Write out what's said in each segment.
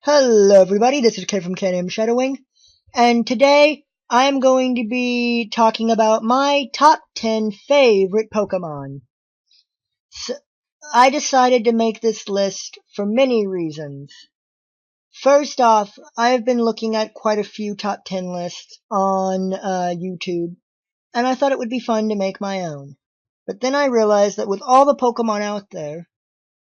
Hello everybody, this is Kid from Kanto Shadowing, and today I'm going to be talking about my top 10 favorite Pokemon. So, I decided to make this list for many reasons. First off, I have been looking at quite a few top 10 lists on YouTube, and I thought it would be fun to make my own. But then I realized that with all the Pokemon out there,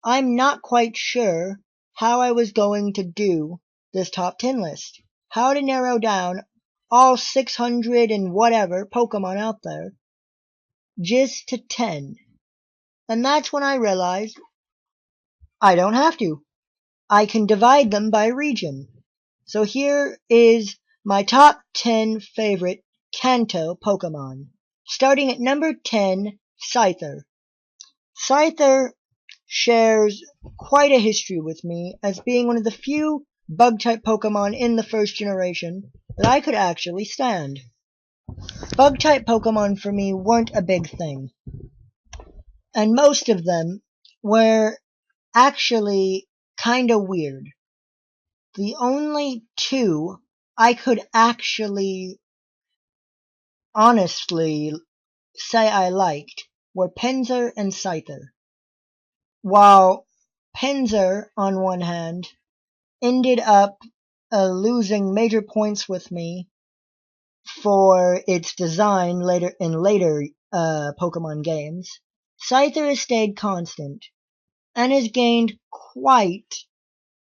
I'm not quite sure how I was going to do this top 10 list. How to narrow down all 600 and whatever Pokemon out there just to 10. And that's when I realized I don't have to. I can divide them by region. So here is my top 10 favorite Kanto Pokemon. Starting at number 10, Scyther. Scyther shares quite a history with me as being one of the few bug-type Pokemon in the first generation that I could actually stand. Bug-type Pokemon for me weren't a big thing, and most of them were actually kinda weird. The only two I could actually honestly say I liked were Pinsir and Scyther. While Pinsir, on one hand, ended up losing major points with me for its design later Pokemon games, Scyther has stayed constant and has gained quite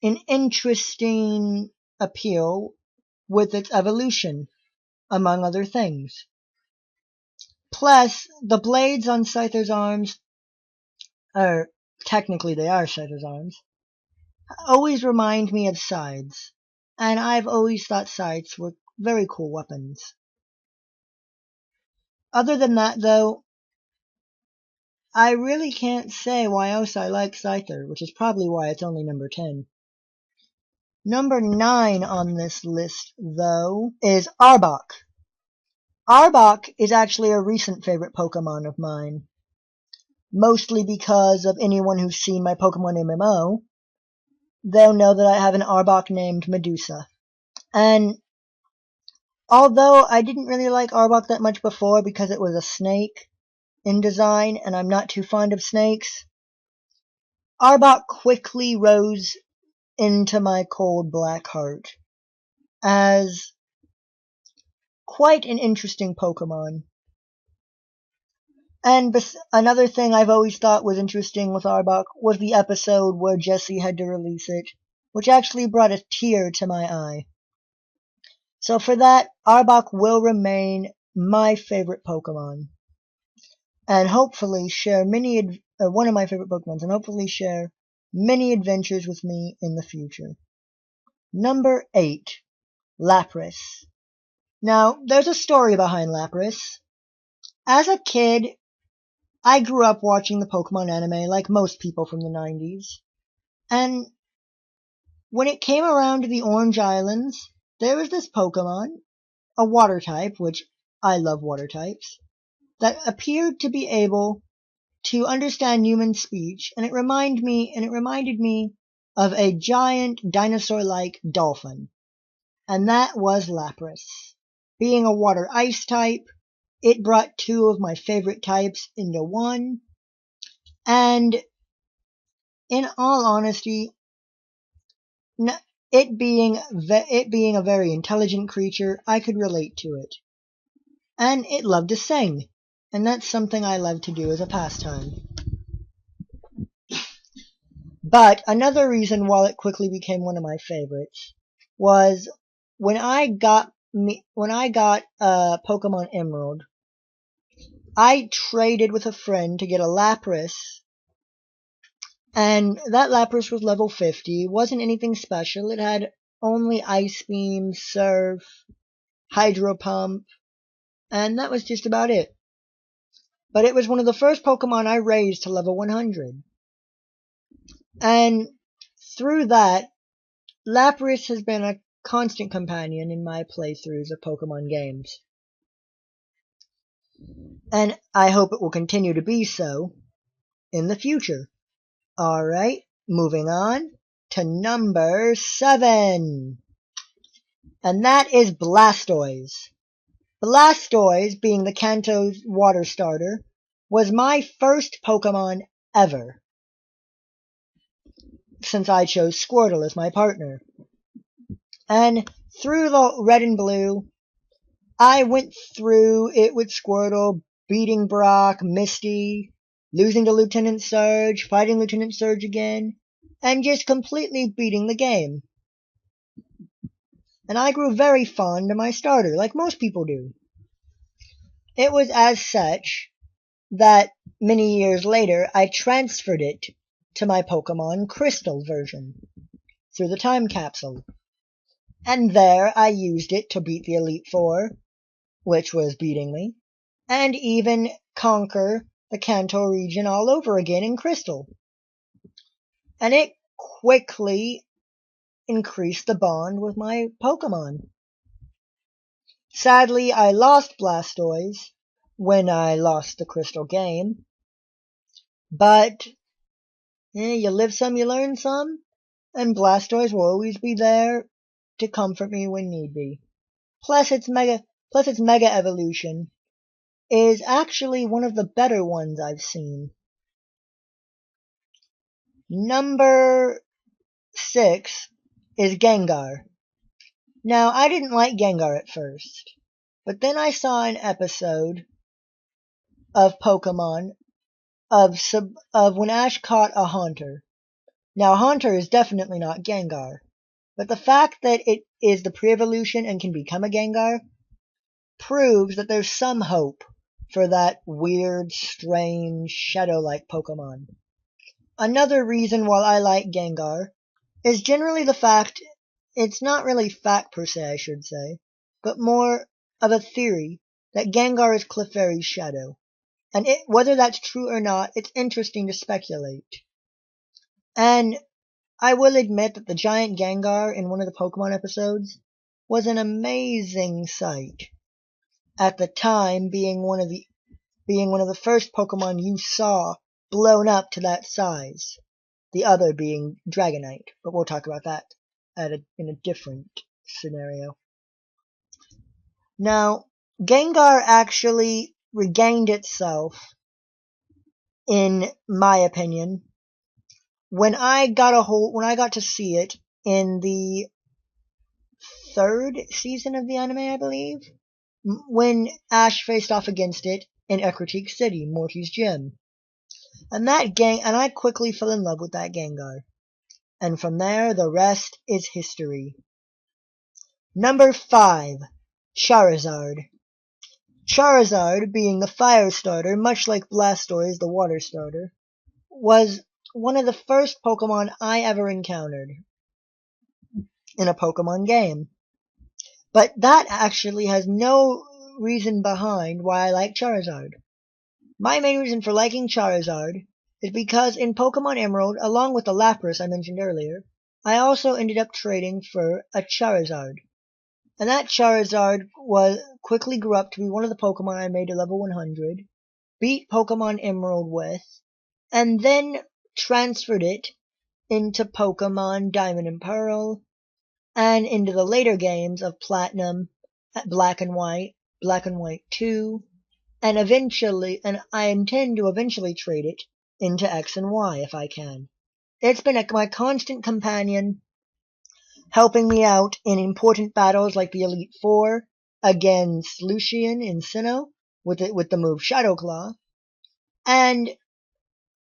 an interesting appeal with its evolution, among other things. Plus, the blades on Scyther's arms, or technically they are Scyther's arms, always remind me of scythes, and I've always thought scythes were very cool weapons. Other than that, though, I really can't say why else I like Scyther, which is probably why it's only number 10. Number 9 on this list, though, is Arbok. Arbok is actually a recent favorite Pokemon of mine, mostly because of anyone who's seen my Pokemon MMO. They'll know that I have an Arbok named Medusa. And although I didn't really like Arbok that much before because it was a snake in design, and I'm not too fond of snakes, Arbok quickly rose into my cold black heart as quite an interesting Pokemon. And another thing I've always thought was interesting with Arbok was the episode where Jessie had to release it, which actually brought a tear to my eye. So for that, Arbok will remain my favorite Pokemon, and hopefully share one of my favorite Pokemons, and hopefully share many adventures with me in the future. Number 8, Lapras. Now, there's a story behind Lapras. As a kid, I grew up watching the Pokemon anime like most people from the 90s, and when it came around to the Orange Islands, there was this Pokemon, a water type, which I love water types, that appeared to be able to understand human speech, and it reminded me of a giant dinosaur-like dolphin, and that was Lapras. Being a water ice type, it brought two of my favorite types into one, and in all honesty, it being a very intelligent creature, I could relate to it. And it loved to sing, and that's something I love to do as a pastime. But another reason why it quickly became one of my favorites was when I got Pokemon Emerald, I traded with a friend to get a Lapras, and that Lapras was level 50. It wasn't anything special. It had only Ice Beam, Surf, Hydro Pump, and that was just about it. But it was one of the first Pokemon I raised to level 100. And through that, Lapras has been a constant companion in my playthroughs of Pokemon games. And I hope it will continue to be so in the future. Alright, moving on. to number 7. And that is Blastoise. Blastoise, being the Kanto's water starter, was my first Pokemon ever, since I chose Squirtle as my partner. And through the Red and Blue, I went through it with Squirtle, beating Brock, Misty, losing to Lieutenant Surge, fighting Lieutenant Surge again, and just completely beating the game. And I grew very fond of my starter, like most people do. It was as such that many years later I transferred it to my Pokemon Crystal version through the time capsule. And there I used it to beat the Elite Four, which was beating me, and even conquer the Kanto region all over again in Crystal. And it quickly increased the bond with my Pokemon. Sadly, I lost Blastoise when I lost the Crystal game, but you live some, you learn some, and Blastoise will always be there to comfort me when need be. Plus its Mega Evolution is actually one of the better ones I've seen. Number 6 is Gengar. Now, I didn't like Gengar at first, but then I saw an episode of Pokemon of when Ash caught a Haunter. Now, Haunter is definitely not Gengar, but the fact that it is the pre-evolution and can become a Gengar proves that there's some hope for that weird, strange, shadow-like Pokemon. Another reason why I like Gengar is generally the fact, it's not really fact per se, I should say, but more of a theory that Gengar is Clefairy's shadow. And whether that's true or not, it's interesting to speculate. And I will admit that the giant Gengar in one of the Pokemon episodes was an amazing sight. At the time, being one of the first Pokemon you saw blown up to that size. The other being Dragonite, but we'll talk about that in a different scenario. Now, Gengar actually regained itself, in my opinion, when I got to see it in the 3rd season of the anime, I believe, when Ash faced off against it in Ecruteak City, Morty's gym. And I quickly fell in love with that Gengar. And from there, the rest is history. Number 5, Charizard. Charizard, being the fire starter, much like Blastoise, the water starter, was one of the first Pokemon I ever encountered in a Pokemon game. But that actually has no reason behind why I like Charizard. My main reason for liking Charizard is because in Pokemon Emerald, along with the Lapras I mentioned earlier, I also ended up trading for a Charizard. And that Charizard quickly grew up to be one of the Pokemon I made to level 100, beat Pokemon Emerald with, and then transferred it into Pokemon Diamond and Pearl, and into the later games of Platinum, Black and White 2, and I intend to eventually trade it into X and Y if I can. It's been my constant companion, helping me out in important battles like the Elite Four against Lucian in Sinnoh with the move Shadow Claw, and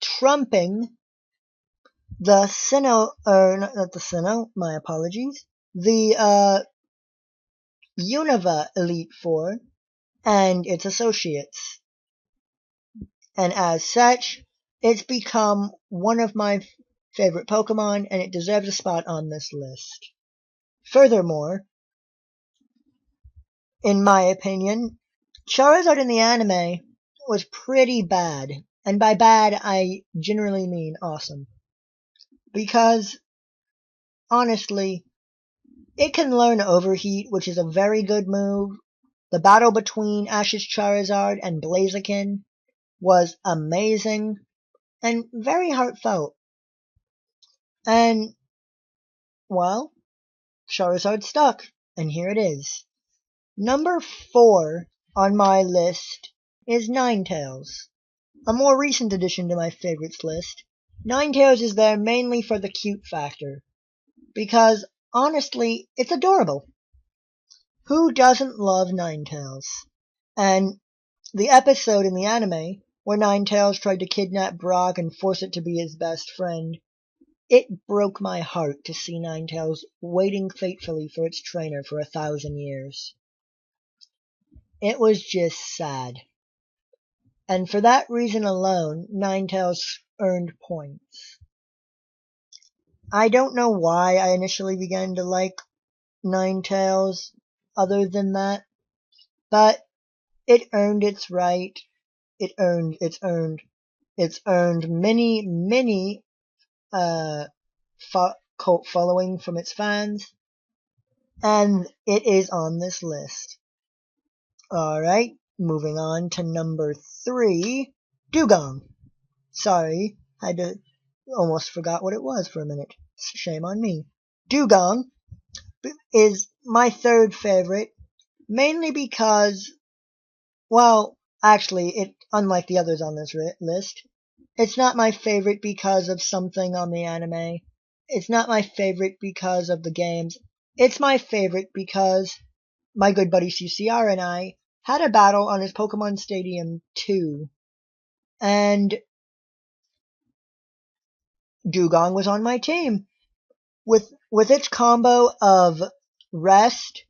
trumping the Sinnoh, not the Sinnoh, my apologies, the Unova Elite Four and its associates. And as such, it's become one of my favorite Pokemon, and it deserves a spot on this list. Furthermore, in my opinion, Charizard in the anime was pretty bad. And by bad, I generally mean awesome. Because, honestly, it can learn Overheat, which is a very good move. The battle between Ash's Charizard and Blaziken was amazing and very heartfelt. And well, Charizard stuck, and here it is. Number 4 on my list is Ninetales, a more recent addition to my favorites list. Ninetales is there mainly for the cute factor, because, honestly, it's adorable. Who doesn't love Ninetales? And the episode in the anime where Ninetales tried to kidnap Brock and force it to be his best friend, it broke my heart to see Ninetales waiting faithfully for its trainer for 1,000 years. It was just sad. And for that reason alone, Ninetales earned points. I don't know why I initially began to like Ninetales other than that, but it earned its right. It's earned many cult following from its fans, and it is on this list. Alright, moving on to number 3, Dugong. Sorry, almost forgot what it was for a minute. Shame on me. Dugong is my third favorite, mainly because, well, actually, unlike the others on this list, it's not my favorite because of something on the anime. It's not my favorite because of the games. It's my favorite because my good buddy CCR and I had a battle on his Pokemon Stadium 2, and Dugong was on my team. With its combo of Rest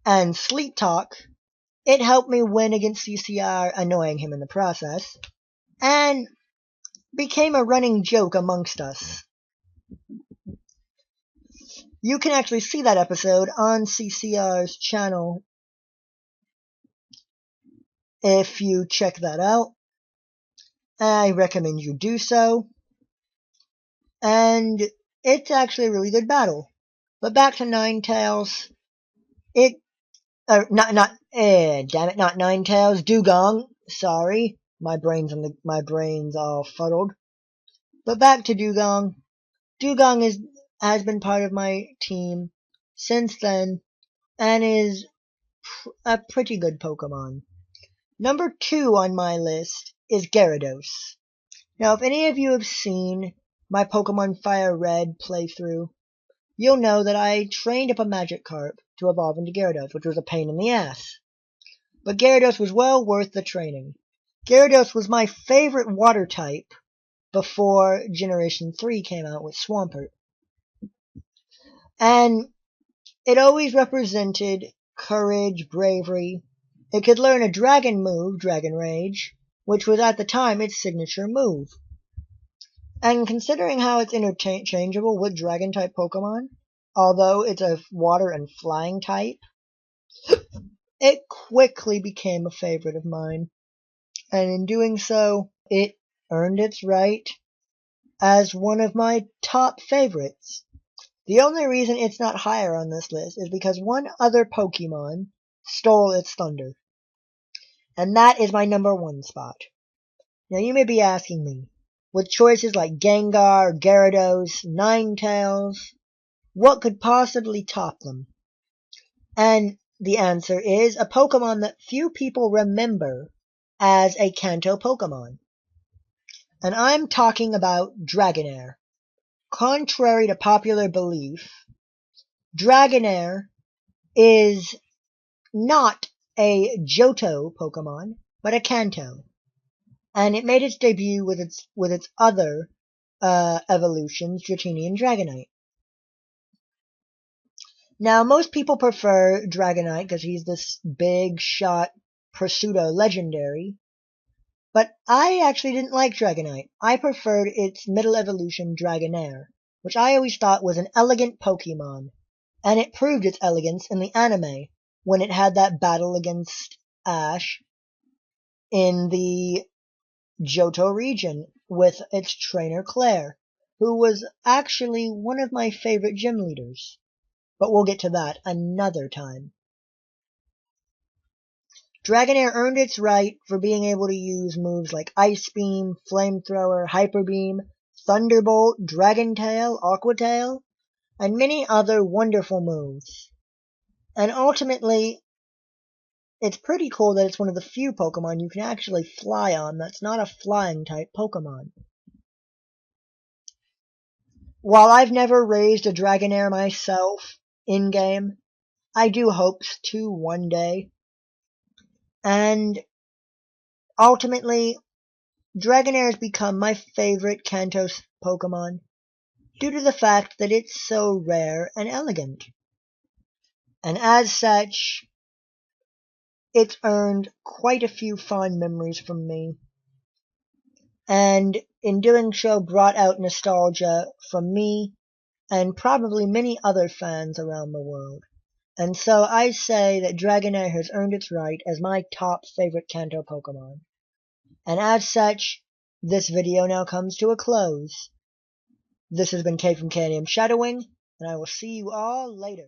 and Sleep Talk, it helped me win against CCR, annoying him in the process, and became a running joke amongst us. You can actually see that episode on CCR's channel if you check that out. I recommend you do so. And it's actually a really good battle. But back to Ninetales. Damn it, not Ninetales, Dugong. Sorry, my brain's all fuddled. But back to Dugong. Dugong has been part of my team since then, and is a pretty good Pokemon. Number 2 on my list is Gyarados. Now, if any of you have seen my Pokemon Fire Red playthrough, you'll know that I trained up a Magikarp to evolve into Gyarados, which was a pain in the ass. But Gyarados was well worth the training. Gyarados was my favorite water type before Generation 3 came out with Swampert. And it always represented courage, bravery. It could learn a dragon move, Dragon Rage, which was at the time its signature move. And considering how it's interchangeable with Dragon-type Pokemon, although it's a water and flying type, it quickly became a favorite of mine. And in doing so, it earned its right as one of my top favorites. The only reason it's not higher on this list is because one other Pokemon stole its thunder. And that is my number 1 spot. Now you may be asking me, with choices like Gengar, Gyarados, Ninetales, what could possibly top them? And the answer is a Pokemon that few people remember as a Kanto Pokemon. And I'm talking about Dragonair. Contrary to popular belief, Dragonair is not a Johto Pokemon, but a Kanto. And it made its debut with its other evolutions, Dratini and Dragonite. Now, most people prefer Dragonite because he's this big shot pseudo legendary, but I actually didn't like Dragonite. I preferred its middle evolution, Dragonair, which I always thought was an elegant Pokemon, and it proved its elegance in the anime when it had that battle against Ash in the Johto region with its trainer Claire, who was actually one of my favorite gym leaders. But we'll get to that another time. Dragonair earned its right for being able to use moves like Ice Beam, Flamethrower, Hyper Beam, Thunderbolt, Dragon Tail, Aqua Tail, and many other wonderful moves. And ultimately, it's pretty cool that it's one of the few Pokemon you can actually fly on that's not a flying type Pokemon. While I've never raised a Dragonair myself in-game, I do hopes to one day. And ultimately, Dragonair has become my favorite Kanto Pokemon due to the fact that it's so rare and elegant. And as such, it's earned quite a few fond memories from me. And in doing so brought out nostalgia from me and probably many other fans around the world. And so I say that Dragonair has earned its right as my top favorite Kanto Pokemon. And as such, this video now comes to a close. This has been Kay from Canyon Shadowing, and I will see you all later.